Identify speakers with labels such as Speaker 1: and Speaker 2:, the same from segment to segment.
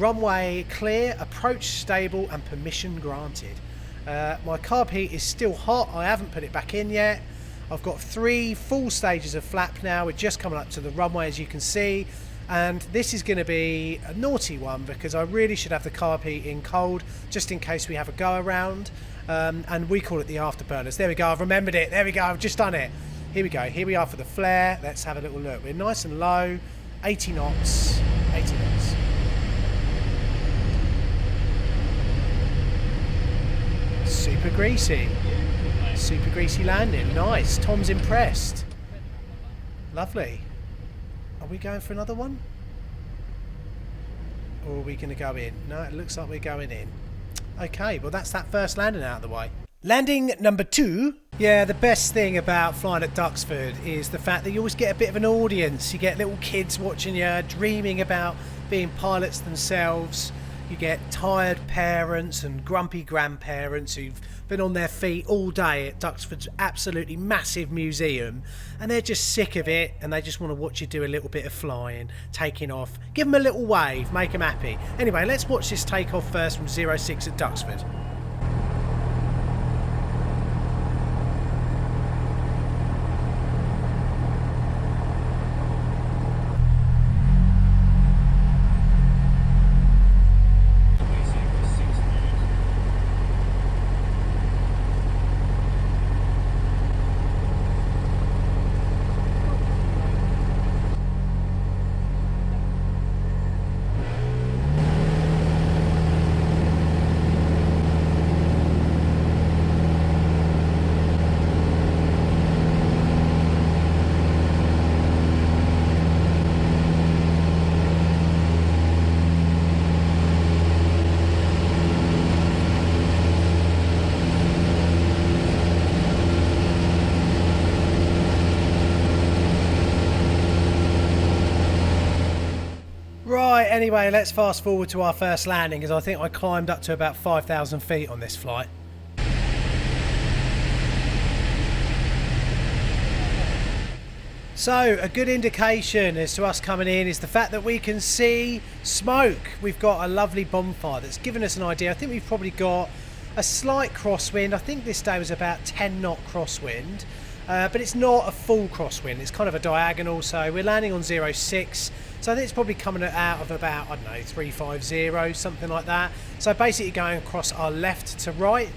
Speaker 1: Runway clear, approach stable and permission granted. My carb heat is still hot, I haven't put it back in yet. I've got 3 full stages of flap now, we're just coming up to the runway as you can see. And this is going to be a naughty one because I really should have the carb heat in cold just in case we have a go around. And we call it the afterburners. There we go, I've remembered it. There we go, I've just done it. Here we go, here we are for the flare. Let's have a little look. We're nice and low, 80 knots, 80 knots. Super greasy landing, nice. Tom's impressed. Lovely. Are we going for another one? Or are we going to go in? No, it looks like we're going in. Okay, well that's that first landing out of the way. Landing number 2. Yeah, the best thing about flying at Duxford is the fact that you always get a bit of an audience. You get little kids watching you, dreaming about being pilots themselves. You get tired parents and grumpy grandparents who've been on their feet all day at Duxford's absolutely massive museum, and they're just sick of it and they just want to watch you do a little bit of flying, taking off. Give them a little wave, make them happy. Anyway, let's watch this takeoff first from 06 at Duxford. Right, anyway, let's fast forward to our first landing because I think I climbed up to about 5,000 feet on this flight. So, a good indication as to us coming in is the fact that we can see smoke. We've got a lovely bonfire that's given us an idea. I think we've probably got a slight crosswind. I think this day was about 10 knot crosswind. But it's not a full crosswind, it's kind of a diagonal, so we're landing on 06, so I think it's probably coming out of about, I don't know, 350, something like that. So basically going across our left to right.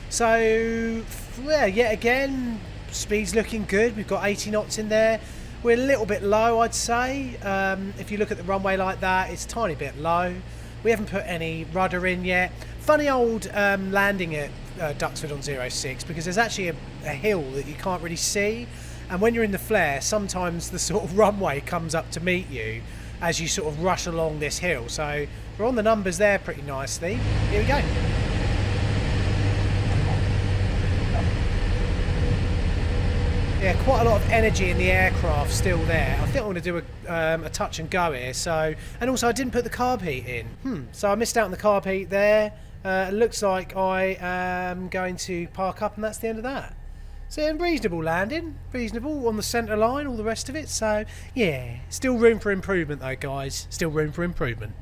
Speaker 1: So, yeah, yet again, speed's looking good, we've got 80 knots in there. We're a little bit low, I'd say. If you look at the runway like that, it's a tiny bit low. We haven't put any rudder in yet. Funny old landing at Duxford on 06 because there's actually a hill that you can't really see, and when you're in the flare sometimes the sort of runway comes up to meet you as you sort of rush along this hill. So we're on the numbers there pretty nicely. Here we go. Yeah, quite a lot of energy in the aircraft still there. I think I'm going to do a touch and go here. So, and also I didn't put the carb heat in. So I missed out on the carb heat there. It looks like I am going to park up and that's the end of that. So reasonable landing, reasonable on the centre line, all the rest of it. So yeah, still room for improvement though, guys. Still room for improvement.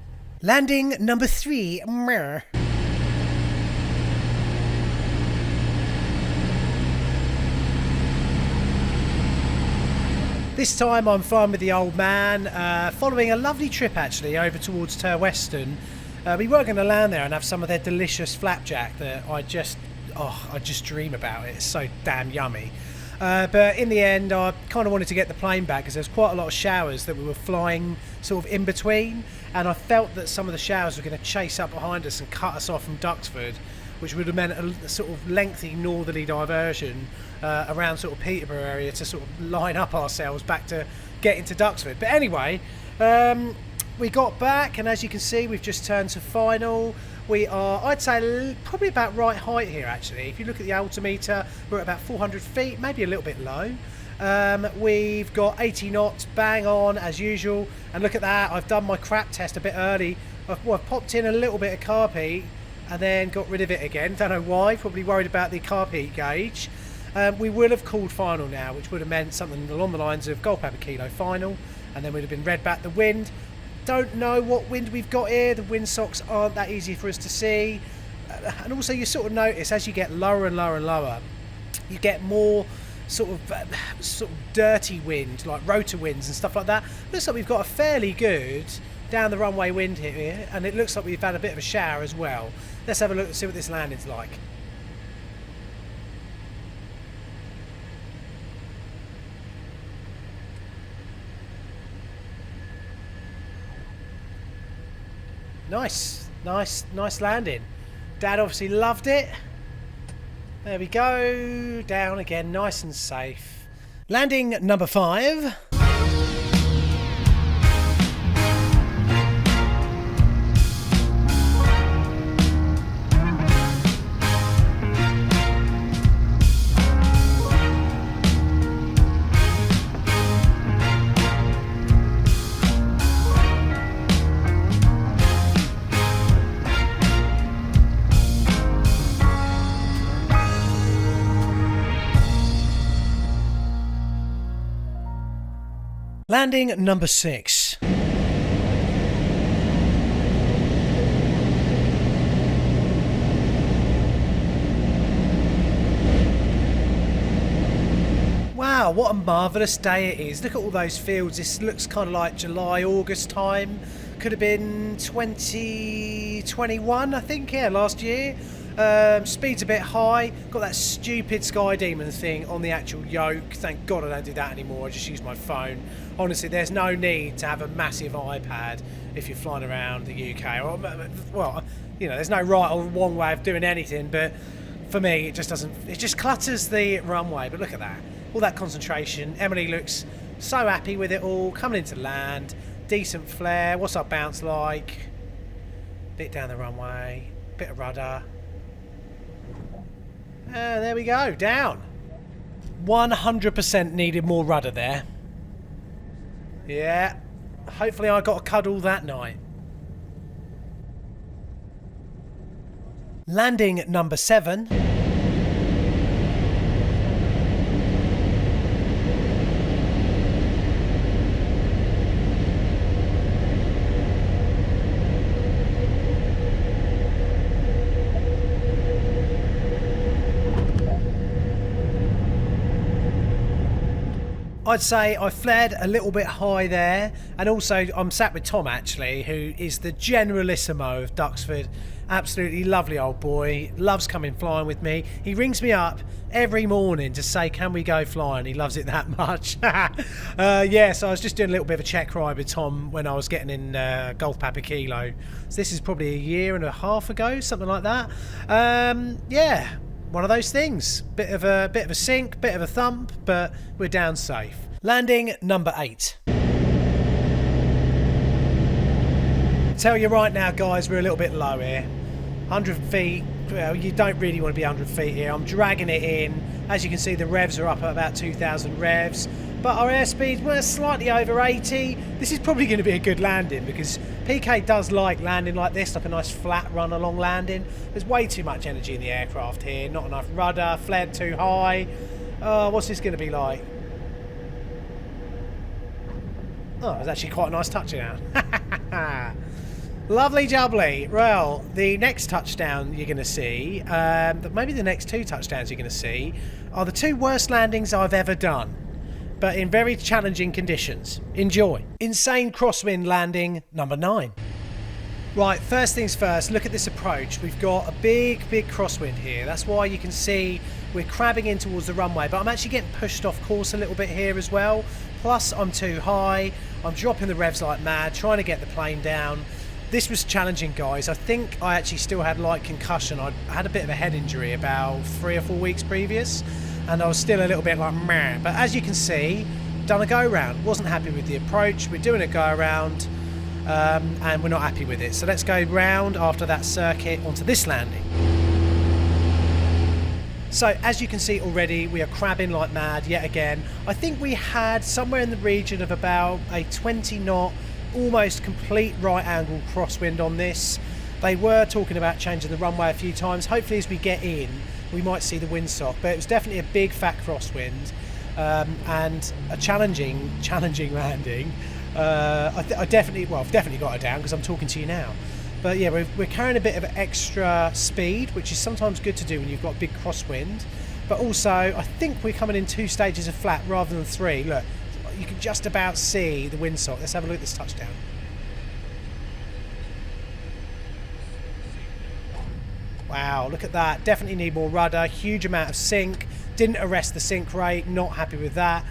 Speaker 1: Landing number 3. Meh. This time I'm flying with the old man, following a lovely trip actually over towards Western. We were going to land there and have some of their delicious flapjack that I just dream about it. It's so damn yummy. But in the end I kind of wanted to get the plane back because there's quite a lot of showers that we were flying sort of in between, and I felt that some of the showers were going to chase up behind us and cut us off from Duxford, which would have meant a sort of lengthy northerly diversion around sort of Peterborough area to sort of line up ourselves back to get into Duxford. But anyway, we got back, and as you can see we've just turned to final. We are, I'd say, probably about right height here actually. If you look at the altimeter, we're at about 400 feet, maybe a little bit low. We've got 80 knots, bang on as usual, and look at that, I've done my crap test a bit early. I've popped in a little bit of carb heat and then got rid of it again. Don't know why, probably worried about the carb heat gauge. We will have called final now, which would have meant something along the lines of Gold Papa Kilo final, and then we'd have been read back the wind. don't know what wind we've got here. The windsocks aren't that easy for us to see. And also you sort of notice as you get lower and lower and lower, you get more sort of dirty wind, like rotor winds and stuff like that. Looks like we've got a fairly good down the runway wind here, and it looks like we've had a bit of a shower as well. Let's have a look and see what this landing's like. Nice landing. Dad obviously loved it. There we go, down again, nice and safe. Landing number 5. Landing number 6. Wow, what a marvellous day it is. Look at all those fields. This looks kind of like July, August time. Could have been 2021, I think, yeah, last year. Speed's a bit high. Got that stupid Sky Demon thing on the actual yoke. Thank God I don't do that anymore. I just use my phone. Honestly, there's no need to have a massive iPad if you're flying around the UK. Well, you know, there's no right or wrong way of doing anything, but for me, it just doesn't. It just clutters the runway. But look at that. All that concentration. Emily looks so happy with it all. Coming into land. Decent flare. What's our bounce like? Bit down the runway. Bit of rudder. There we go, down. 100% needed more rudder there. Yeah, hopefully I got a cuddle that night. Landing number 7. I'd say I flared a little bit high there, and also I'm sat with Tom actually, who is the generalissimo of Duxford. Absolutely lovely old boy, loves coming flying with me. He rings me up every morning to say can we go flying, he loves it that much. Yeah, so I was just doing a little bit of a check ride with Tom when I was getting in Golf Papa Kilo. So this is probably a year and a half ago, something like that. Yeah. One of those things. Bit of a sink, bit of a thump, but we're down safe. Landing number 8. Tell you right now, guys, we're a little bit low here. 100 feet. Well, you don't really want to be 100 feet here. I'm dragging it in. As you can see, the revs are up at about 2,000 revs. But our airspeed, we're slightly over 80. This is probably going to be a good landing because PK does like landing like this, like a nice flat run along landing. There's way too much energy in the aircraft here, not enough rudder, flared too high. What's this going to be like? Oh, it was actually quite a nice touchdown. Lovely jubbly. Well, the next touchdown you're going to see, maybe the next 2 touchdowns you're going to see, are the 2 worst landings I've ever done, but in very challenging conditions. Enjoy. Insane crosswind landing number 9. Right, first things first, look at this approach. We've got a big crosswind here. That's why you can see we're crabbing in towards the runway, but I'm actually getting pushed off course a little bit here as well. Plus, I'm too high. I'm dropping the revs like mad, trying to get the plane down. This was challenging, guys. I think I actually still had light concussion. I had a bit of a head injury about 3 or 4 weeks previous, and I was still a little bit like meh. But as you can see, done a go-round. Wasn't happy with the approach. We're doing a go-round, and we're not happy with it. So let's go round after that circuit onto this landing. So as you can see already, we are crabbing like mad yet again. I think we had somewhere in the region of about a 20 knot, almost complete right angle crosswind on this. They were talking about changing the runway a few times. Hopefully as we get in, we might see the windsock, but it was definitely a big fat crosswind, and a challenging landing. I've definitely got her down because I'm talking to you now. But yeah, we're carrying a bit of extra speed, which is sometimes good to do when you've got a big crosswind. But also, I think we're coming in 2 stages of flat rather than 3. Look, you can just about see the windsock. Let's have a look at this touchdown. Wow, look at that. Definitely need more rudder. Huge amount of sink. Didn't arrest the sink rate. Not happy with that.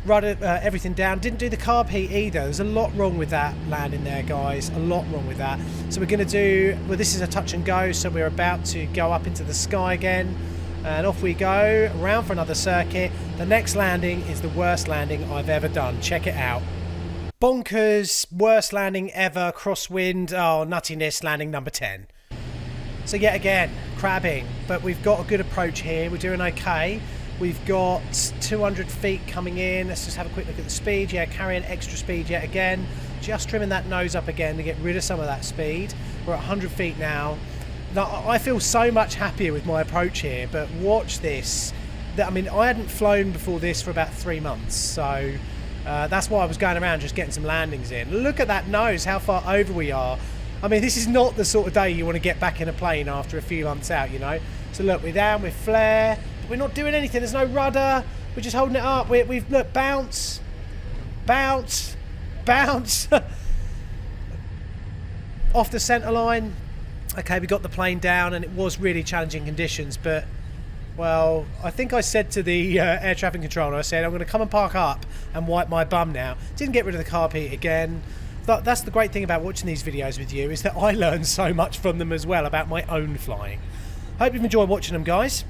Speaker 1: Rudder, everything down. Didn't do the carb heat either. There's a lot wrong with that landing there, guys. A lot wrong with that. So we're going to do... Well, this is a touch and go, so we're about to go up into the sky again. And off we go, around for another circuit. The next landing is the worst landing I've ever done. Check it out. Bonkers, worst landing ever, crosswind. Oh, nuttiness, landing number 10. So yet again, crabbing. But we've got a good approach here. We're doing okay. We've got 200 feet coming in. Let's just have a quick look at the speed. Yeah, carrying extra speed yet again. Just trimming that nose up again to get rid of some of that speed. We're at 100 feet now. Now, I feel so much happier with my approach here, but watch this. I mean, I hadn't flown before this for about 3 months, so that's why I was going around just getting some landings in. Look at that nose, how far over we are. I mean, this is not the sort of day you want to get back in a plane after a few months out, you know. So look, we're down with flare. We're not doing anything. There's no rudder. We're just holding it up. We've look, bounce, bounce, bounce. Off the centre line. Okay, we got the plane down, and it was really challenging conditions. But, well, I think I said to the air traffic controller, I said, I'm going to come and park up and wipe my bum now. Didn't get rid of the carb heat again. That's the great thing about watching these videos with you, is that I learn so much from them as well about my own flying. Hope you've enjoyed watching them, guys.